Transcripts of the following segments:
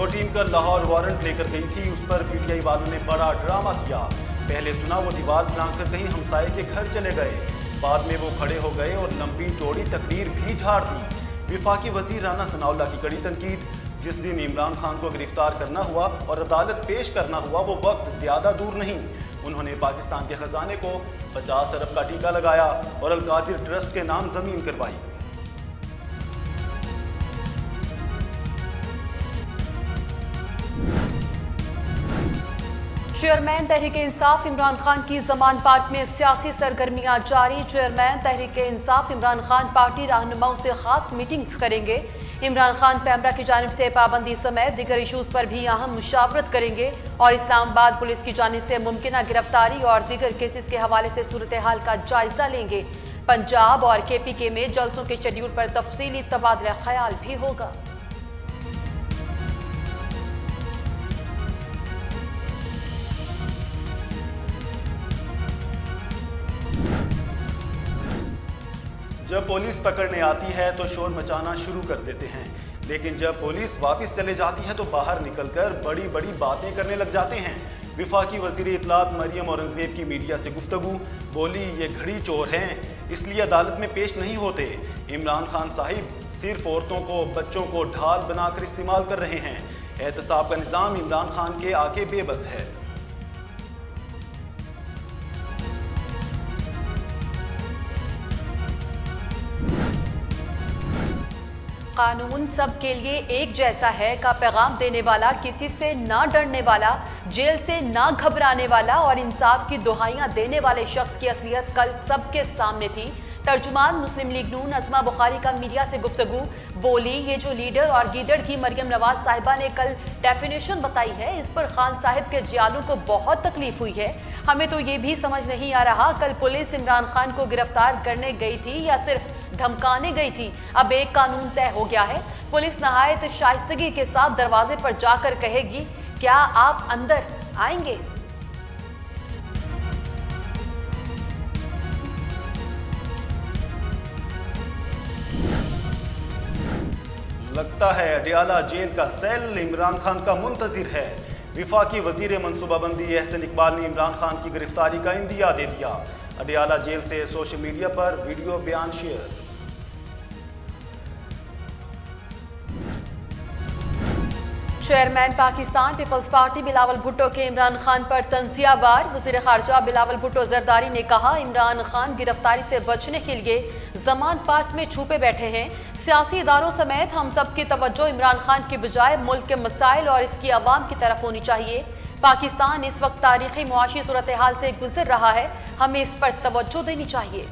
जो टीम कल लाहौर वारंट लेकर गई थी उस पर पीटीआई वालों ने बड़ा ड्रामा किया। पहले सुना वो दीवार बनाकर कहीं हमसाये के घर चले गए, बाद में वो खड़े हो गए और लंबी चौड़ी तकरीर भी झाड़ दी। विफाकी वजीर राना सनाउल्लाह की कड़ी तनकीद। जिस दिन इमरान खान को गिरफ्तार करना हुआ और अदालत पेश करना हुआ वो वक्त ज्यादा दूर नहीं। उन्होंने पाकिस्तान के खजाने को 50 अरब का टीका लगाया और अल-कादिर ट्रस्ट के नाम जमीन करवाई। चेयरमैन तहरीक-ए-इंसाफ इमरान खान की जमान पार्क में सियासी सरगर्मियां जारी। चेयरमैन तहरीक-ए-इंसाफ इमरान खान पार्टी रहनुमाओं से खास मीटिंग्स करेंगे। इमरान खान पैमरा की जानिब से पाबंदी समेत दीगर इशूज़ पर भी अहम मुशावरत करेंगे और इस्लामाबाद पुलिस की जानिब से मुमकिन गिरफ्तारी और दीगर केसेस के हवाले से सूरत हाल का जायजा लेंगे। पंजाब और KPK में जलसों के शेड्यूल पर तफसीली तबादला ख्याल भी होगा। जब पुलिस पकड़ने आती है तो शोर मचाना शुरू कर देते हैं, लेकिन जब पुलिस वापस चले जाती है तो बाहर निकलकर बड़ी बड़ी बातें करने लग जाते हैं। विफाकी वजीर इत्तलात मरियम औरंगजेब की मीडिया से गुफ्तगू, बोली ये घड़ी चोर हैं इसलिए अदालत में पेश नहीं होते। इमरान खान साहिब सिर्फ औरतों को बच्चों को ढाल बनाकर इस्तेमाल कर रहे हैं। एहतसाब का निज़ाम इमरान खान के आगे बेबस है। कानून सब के लिए एक जैसा है का पैगाम देने वाला, किसी से ना डरने वाला, जेल से ना घबराने वाला और इंसाफ की दुहाइयां देने वाले शख्स की असलियत कल सबके सामने थी। तर्जुमान मुस्लिम लीग नून अज़मा बुखारी का मीडिया से गुफ्तगू, बोली ये जो लीडर और गीदड़ की मरियम नवाज साहिबा ने कल डेफिनेशन बताई है इस पर खान साहिब के जियालों को बहुत तकलीफ हुई है। हमें तो ये भी समझ नहीं आ रहा कल पुलिस इमरान खान को गिरफ्तार करने गई थी या सिर्फ धमकाने गई थी। अब एक कानून तय हो गया है, पुलिस नहायत शाइस्तगी के साथ दरवाजे पर जाकर कहेगी क्या आप अंदर आएंगे। लगता है अडियाला जेल का सेल इमरान खान का मुंतजिर है। विफाकी वजीर मनसूबाबंदी एहसन इकबाल ने इमरान खान की गिरफ्तारी का इंदिया दे दिया। अडियाला जेल से सोशल मीडिया पर वीडियो बयान share. Chairman Pakistan Peoples Party Bilawal Bhutto के इमरान खान पर तंजियावार। वज़ीर ख़ारजा बिलावल भुट्टो जरदारी ने कहा इमरान खान गिरफ्तारी से बचने के लिए जमान पार्क में छुपे बैठे हैं। सियासी इदारों समेत हम सब की तवज्जो इमरान खान के बजाय मुल्क के मसाइल और इसकी आवाम की तरफ होनी चाहिए। पाकिस्तान इस वक्त तारीखी मुआशी सूरत हाल से गुजर रहा है, हमें इस पर तवज्जो देनी चाहिए।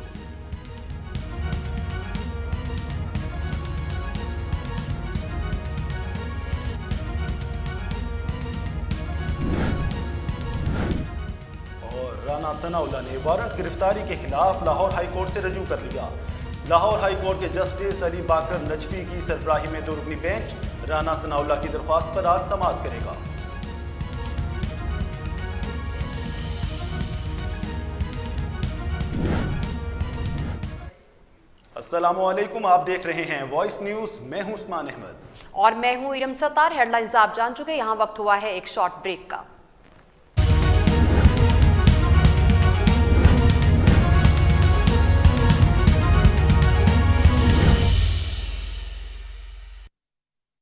राना सनाउल्लाह ने वारंट गिरफ्तारी के खिलाफ लाहौर हाई कोर्ट से रजू कर लिया। लाहौर हाई कोर्ट के जस्टिस अली बाकर नजफी की सरबराही में 2 रुकनी बेंच राना सनाउल्लाह की दरख्वास्त पर आज समाअत करेगा। अस्सलामुअलैकुम, आप देख रहे हैं वॉइस न्यूज। मैं हूं उस्मान अहमद और मैं हूं इरम सत्तार। हेडलाइंस आप जान चुके, यहाँ वक्त हुआ है एक शॉर्ट ब्रेक का।